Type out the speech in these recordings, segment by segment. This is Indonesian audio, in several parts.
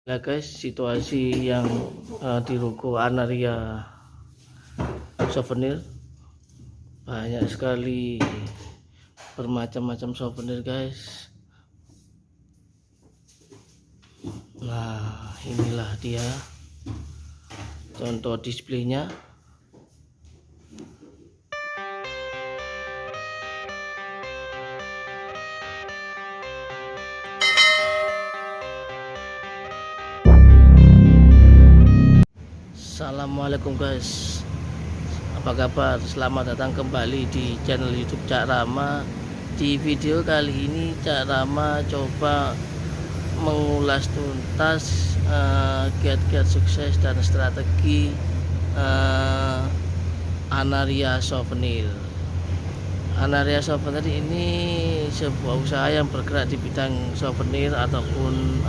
Ya guys, situasi yang di ruko Anaria Souvenir banyak sekali bermacam-macam souvenir guys. Nah, inilah dia contoh displaynya. Assalamualaikum guys, apa kabar? Selamat datang kembali di channel YouTube Cak Rama. Di video kali ini Cak Rama coba mengulas tuntas kiat-kiat sukses dan strategi Anaria Souvenir. Anaria Souvenir ini sebuah usaha yang bergerak di bidang souvenir ataupun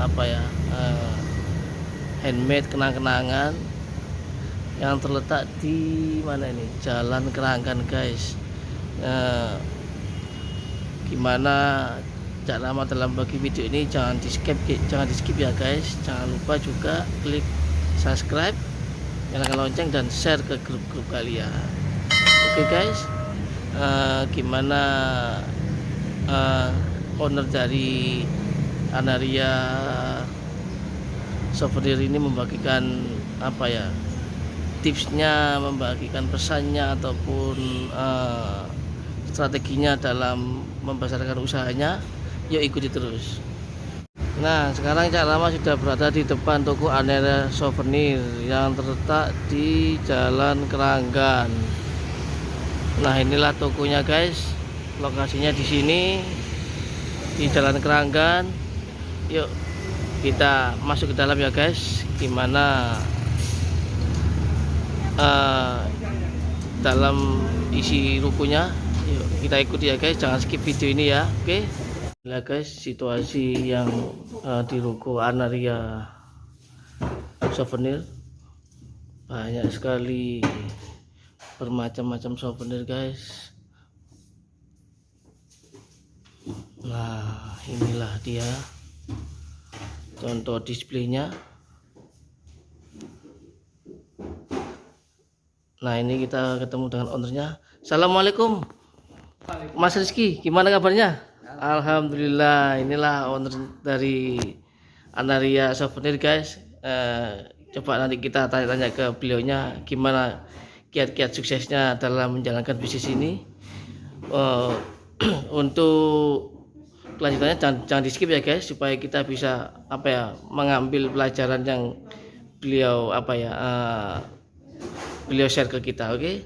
handmade, kenang-kenangan yang terletak di mana ini, Jalan Keranggan guys. Gimana Cak Rama dalam bagi video ini, jangan di skip ya guys. Jangan lupa juga klik subscribe, nyalakan lonceng dan share ke grup-grup kalian. Oke guys, gimana owner dari Anaria Souvenir ini membagikan tipsnya, membagikan pesannya ataupun strateginya dalam membesarkan usahanya. Yuk ikuti terus. Nah, sekarang Cak Rama sudah berada di depan toko Anaria Souvenir yang terletak di Jalan Keranggan. Nah, inilah tokonya guys. Lokasinya di sini di Jalan Keranggan. Yuk kita masuk ke dalam ya guys. Gimana dalam isi rukunya, yuk kita ikuti ya guys, jangan skip video ini ya. Oke. Nah guys, situasi yang di ruko Anaria Souvenir banyak sekali bermacam-macam souvenir guys. Nah, inilah dia contoh displaynya. Nah, ini kita ketemu dengan ownernya. Assalamualaikum Mas Rizky, gimana kabarnya? Alhamdulillah, inilah owner dari Anaria Souvenir guys. Coba nanti kita tanya-tanya ke beliaunya gimana kiat-kiat suksesnya dalam menjalankan bisnis ini. Untuk kelanjutannya jangan di skip ya guys, supaya kita bisa mengambil pelajaran yang beliau beliau share ke kita. Oke.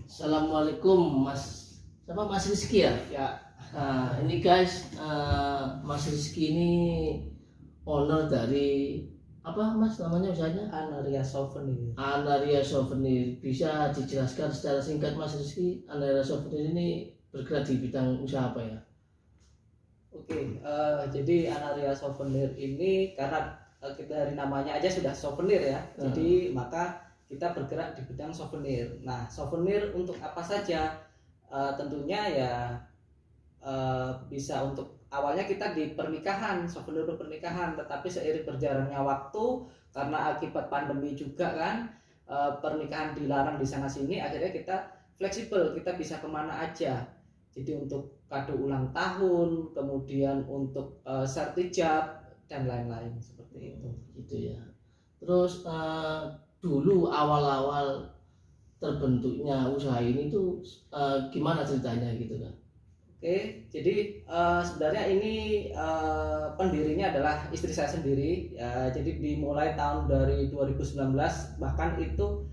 Assalamualaikum Mas, siapa? Mas Rizky ya? Ya. Nah, ini guys, Mas Rizky ini owner dari apa Mas namanya usahanya? Anaria Souvenir. Anaria Souvenir. Bisa dijelaskan secara singkat Mas Rizky, Anaria Souvenir ini bergerak di bidang usaha apa ya? Oke, jadi Anaria Souvenir ini karena kita dari namanya aja sudah souvenir ya. Jadi maka kita bergerak di bidang souvenir. Nah, souvenir untuk apa saja? Tentunya ya bisa untuk awalnya kita di pernikahan, souvenir pernikahan, tetapi seiring berjalannya waktu karena akibat pandemi juga kan, pernikahan dilarang di sana sini, akhirnya kita fleksibel, kita bisa kemana aja. Jadi untuk kado ulang tahun, kemudian untuk sertijab dan lain-lain seperti itu. Gitu ya. Terus dulu awal-awal terbentuknya usaha ini tuh gimana ceritanya gitu kan? Oke, jadi sebenarnya ini pendirinya adalah istri saya sendiri. Jadi dimulai tahun dari 2019, bahkan itu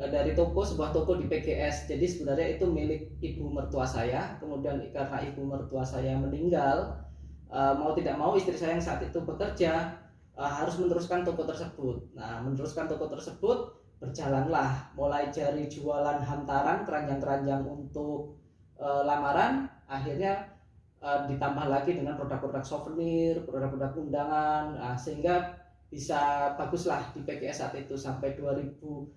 dari sebuah toko di PGS. Jadi sebenarnya itu milik ibu mertua saya. Kemudian karena ibu mertua saya meninggal, mau tidak mau istri saya yang saat itu bekerja harus meneruskan toko tersebut. Nah, meneruskan toko tersebut berjalanlah mulai dari jualan hantaran, keranjang-keranjang untuk lamaran, akhirnya ditambah lagi dengan produk-produk souvenir, produk-produk undangan, sehingga bisa baguslah di PGS saat itu sampai 2012.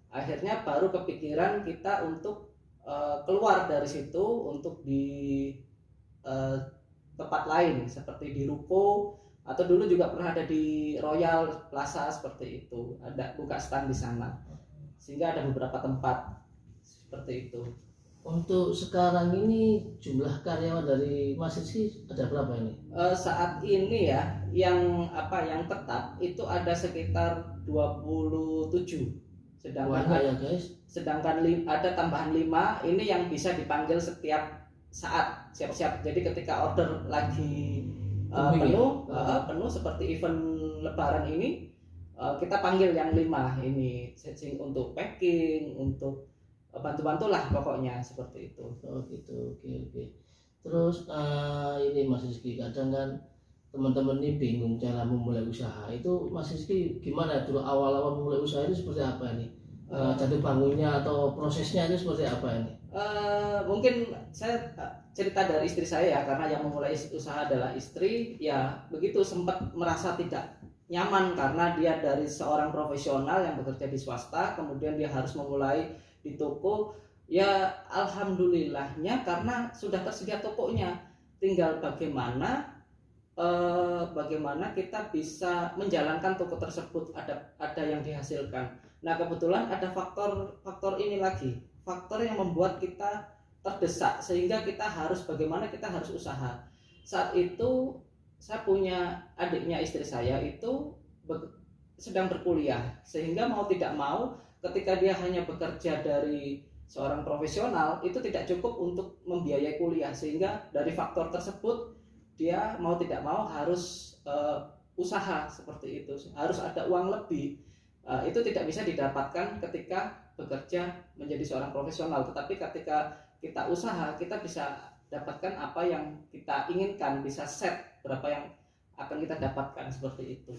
Akhirnya baru kepikiran kita untuk keluar dari situ untuk di eh, tempat lain seperti di Ruko, atau dulu juga pernah ada di Royal Plaza seperti itu, ada buka stand di sana, sehingga ada beberapa tempat seperti itu. Untuk sekarang ini jumlah karyawan dari Mas Rizky ada berapa ini? Saat ini ya yang tetap itu ada sekitar 27, Banyak ya guys. sedangkan ada tambahan 5 ini yang bisa dipanggil setiap saat, siap-siap. Jadi ketika order lagi penuh seperti event Lebaran ini, kita panggil yang 5 ini untuk packing, untuk bantu-bantu lah pokoknya seperti itu. Oh gitu, oke. Terus ini Mas Rizky, kadang kan teman-teman ini bingung cara memulai usaha. Itu Mas Rizky gimana dulu awal-awal memulai usaha itu seperti apa ini? Jatuh bangunnya atau prosesnya itu seperti apa ini? Mungkin saya cerita dari istri saya ya, karena yang memulai usaha adalah istri. Ya begitu, sempat merasa tidak nyaman karena dia dari seorang profesional yang bekerja di swasta, kemudian dia harus memulai di toko. Ya alhamdulillahnya karena sudah tersedia tokonya, tinggal bagaimana kita bisa menjalankan toko tersebut, ada yang dihasilkan. Nah kebetulan ada faktor ini lagi, faktor yang membuat kita terdesak sehingga bagaimana kita harus usaha. Saat itu saya punya adiknya istri saya itu sedang berkuliah, sehingga mau tidak mau ketika dia hanya bekerja dari seorang profesional itu tidak cukup untuk membiayai kuliah, sehingga dari faktor tersebut dia mau tidak mau harus usaha seperti itu, harus ada uang lebih. Itu tidak bisa didapatkan ketika bekerja menjadi seorang profesional, tetapi ketika kita usaha kita bisa dapatkan apa yang kita inginkan, bisa set berapa yang akan kita dapatkan seperti itu.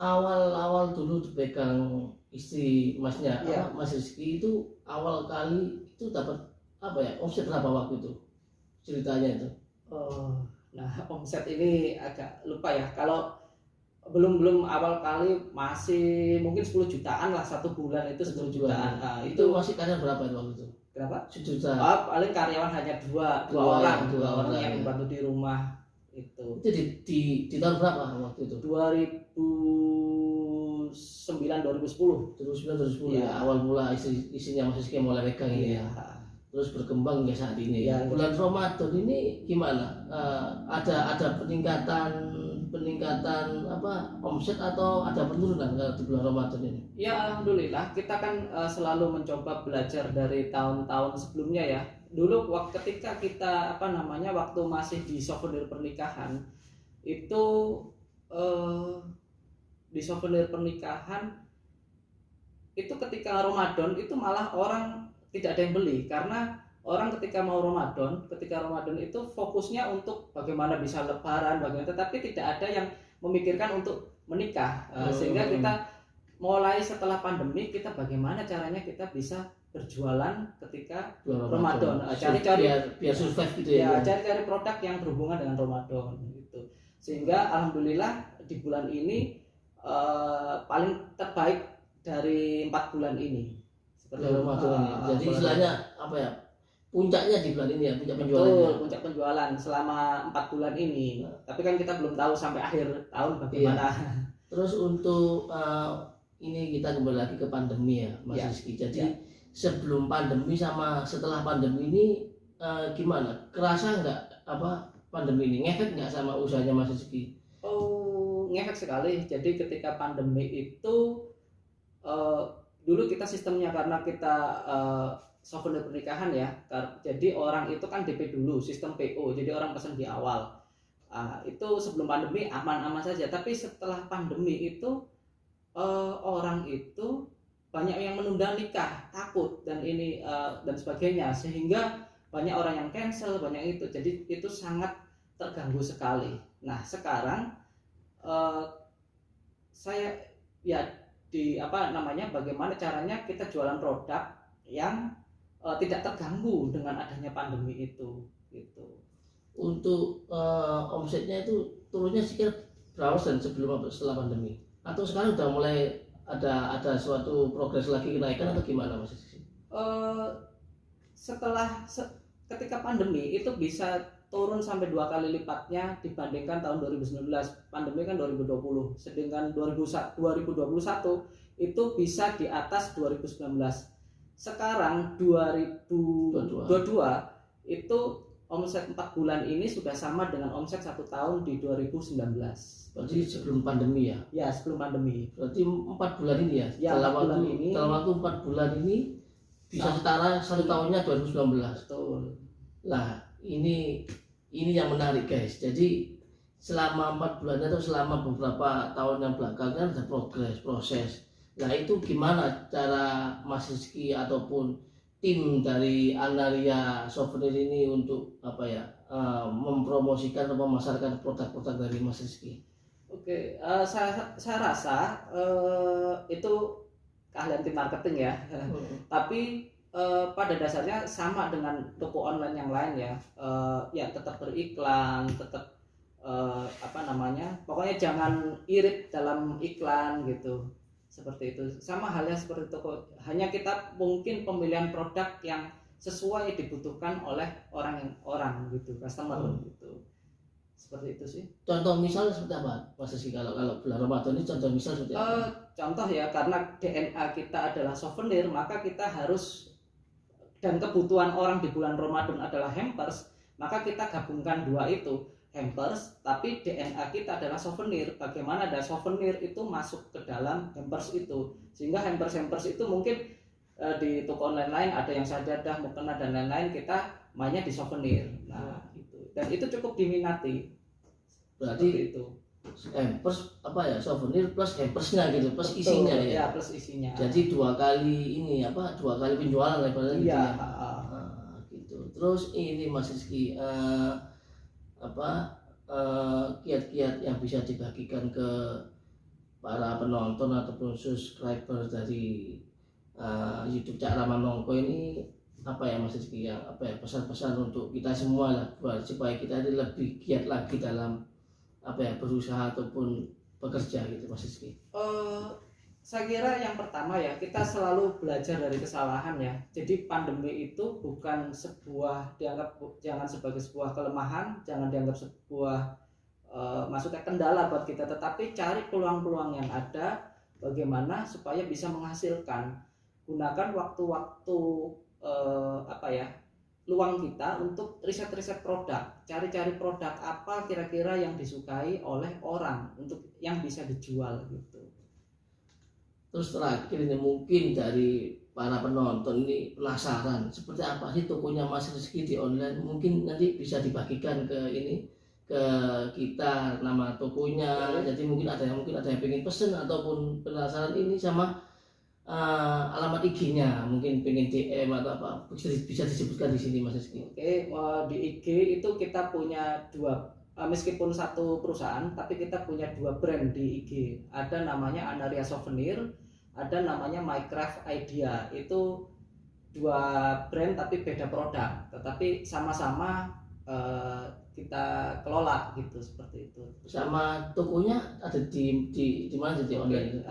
Awal-awal dulu dipegang istri masnya, Ya. Mas Rizky itu awal kali itu dapat omset berapa waktu itu ceritanya itu? Nah omset ini agak lupa ya, kalau belum awal kali masih mungkin 10 jutaan lah, satu bulan itu 10 jutaan. Itu masih karyawan berapa itu waktu itu? Kenapa? 1 juta. Paling karyawan hanya dua orang yang membantu di rumah itu. Itu di tahun berapa waktu itu? 2009 2010. 2009 Ya. Awal mula istrinya Mas Rizky mulai pegang ini ya. Terus berkembang hingga saat ini. Ya, bulan Ramadan ini gimana? Ada peningkatan omset atau ada penurunan kalau di bulan Ramadan ini? Ya alhamdulillah, kita kan selalu mencoba belajar dari tahun-tahun sebelumnya ya. Dulu ketika kita waktu masih di souvenir pernikahan itu, di souvenir pernikahan itu ketika Ramadan itu malah orang tidak ada yang beli, karena orang ketika Ramadan itu fokusnya untuk bagaimana bisa lebaran, tetapi tidak ada yang memikirkan untuk menikah. Sehingga kita mulai setelah pandemi, kita bagaimana caranya kita bisa berjualan ketika Ramadan. Cari-cari biar survive gitu ya. Cari-cari produk yang berhubungan dengan Ramadan gitu. Sehingga alhamdulillah di bulan ini paling terbaik dari 4 bulan ini. Seperti Ramadan ini. Jadi istilahnya puncaknya di bulan ini ya, puncak penjualan. Betul, puncak penjualan selama 4 bulan ini. Tapi kan kita belum tahu sampai akhir tahun bagaimana. Terus untuk ini kita kembali lagi ke pandemi ya, Mas Rizky. Jadi sebelum pandemi sama setelah pandemi ini gimana? Kerasa nggak pandemi ini ngefek nggak sama usahanya Mas Rizky? Ngefek sekali. Jadi ketika pandemi itu dulu kita sistemnya, karena kita souvenir pernikahan ya, jadi orang itu kan DP dulu, sistem PO, jadi orang pesan di awal. Itu sebelum pandemi aman-aman saja, tapi setelah pandemi itu orang itu banyak yang menunda nikah, takut dan sebagainya, sehingga banyak orang yang cancel, banyak itu, jadi itu sangat terganggu sekali. Nah sekarang saya bagaimana caranya kita jualan produk yang tidak terganggu dengan adanya pandemi itu gitu. Untuk omsetnya itu turunnya sekitar berapa persen sebelum atau setelah pandemi? Atau sekarang udah mulai ada suatu progres lagi kenaikan atau gimana Mas? ketika pandemi itu bisa turun sampai 2 kali lipatnya dibandingkan tahun 2019. Pandemi kan 2020, sedangkan 2021 itu bisa di atas 2019. Sekarang 2022 itu omset 4 bulan ini sudah sama dengan omset 1 tahun di 2019. Berarti sebelum pandemi ya? Ya, sebelum pandemi. Berarti 4 bulan ini ya? Ya, dalam waktu 4 bulan ini bisa setara 1 tahunnya 2019. Betul. Lah, ini yang menarik guys. Jadi selama 4 bulan atau selama beberapa tahun yang belakangan ada proses. Nah, itu gimana cara Mas Rizky ataupun tim dari Anaria Souvenir ini untuk mempromosikan atau memasarkan produk-produk dari Mas Rizky? Oke, saya rasa itu keahlian tim marketing ya. Tapi pada dasarnya sama dengan toko online yang lain ya. Ya tetap beriklan, tetap pokoknya jangan irit dalam iklan gitu. Seperti itu. Sama halnya seperti toko, hanya kita mungkin pemilihan produk yang sesuai dibutuhkan oleh orang gitu, customer gitu. Seperti itu sih. Contoh misal seperti apa Mas Rizky kalau bulan Ramadan ini contoh misal seperti apa? Contoh ya, karena DNA kita adalah souvenir, maka kita harus, dan kebutuhan orang di bulan Ramadan adalah hampers, maka kita gabungkan dua itu, hampers tapi DNA kita adalah souvenir. Bagaimana ada souvenir itu masuk ke dalam hampers itu, sehingga hampers itu mungkin di toko online lain ada yang sajadah, mukena dan lain-lain, kita mainnya di souvenir. Nah itu, dan itu cukup diminati. Berarti itu hampers souvenir plus hampersnya gitu, plus betul, isinya ya. Ya, plus isinya. Jadi 2 kali penjualan levelnya gitu ya. Gitu. Terus ini Mas Rizky kiat-kiat yang bisa dibagikan ke para penonton ataupun subscriber dari YouTube Cak Rama Nongko ini apa ya Mas Rizky, yang pesan-pesan untuk kita semua lah, supaya kita ini lebih giat lagi dalam berusaha ataupun bekerja gitu Mas Rizky. Saya kira yang pertama ya, kita selalu belajar dari kesalahan ya. Jadi pandemi itu bukan jangan sebagai sebuah kelemahan, jangan dianggap sebuah maksudnya kendala buat kita, tetapi cari peluang-peluang yang ada, bagaimana supaya bisa menghasilkan. Gunakan waktu-waktu luang kita untuk riset-riset produk, cari-cari produk apa kira-kira yang disukai oleh orang untuk yang bisa dijual gitu. Terus terakhir ini, mungkin dari para penonton ini penasaran seperti apa sih tokonya Mas Rizky di online, mungkin nanti bisa dibagikan ke kita nama tokonya. Jadi mungkin ada yang pengen pesen ataupun penasaran ini sama alamat IG-nya, mungkin pengen DM atau apa, bisa disebutkan di sini Mas Rizky. Oke, di IG itu kita punya dua, meskipun satu perusahaan tapi kita punya 2 brand di IG. Ada namanya Anaria Souvenir, ada namanya Mycraft Idea. Itu 2 brand tapi beda produk, tetapi sama-sama kita kelola gitu, seperti itu. Sama tokonya ada di mana di online?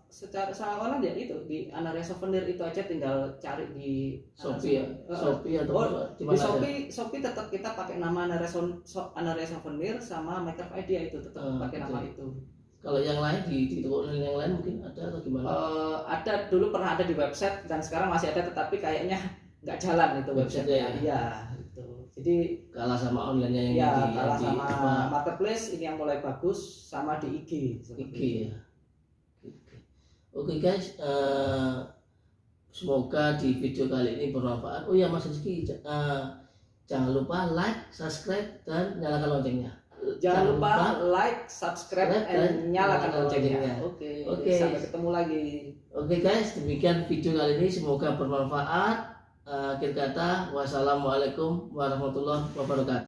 Secara online ya itu di Anaria Souvenir itu aja, tinggal cari di Shopee Shopee atau di mana? Shopee tetap kita pakai nama Anaria Souvenir, sama Mycraft Idea itu tetap pakai nama itu. Kalau yang lain di toko online yang lain mungkin ada atau gimana? Ada, dulu pernah ada di website dan sekarang masih ada, tetapi kayaknya nggak jalan itu website-nya. Iya, itu. Jadi kalah sama online-nya yang kalah sama marketplace ini yang mulai bagus, sama di IG. IG ya. Oke guys, semoga di video kali ini bermanfaat. Oh ya Mas Rizky, jangan lupa like, subscribe dan nyalakan loncengnya. Jangan lupa like, subscribe dan nyalakan loncengnya. Oke. Sampai ketemu lagi. Oke guys, demikian video kali ini, semoga bermanfaat. Akhir kata, wassalamualaikum warahmatullahi wabarakatuh.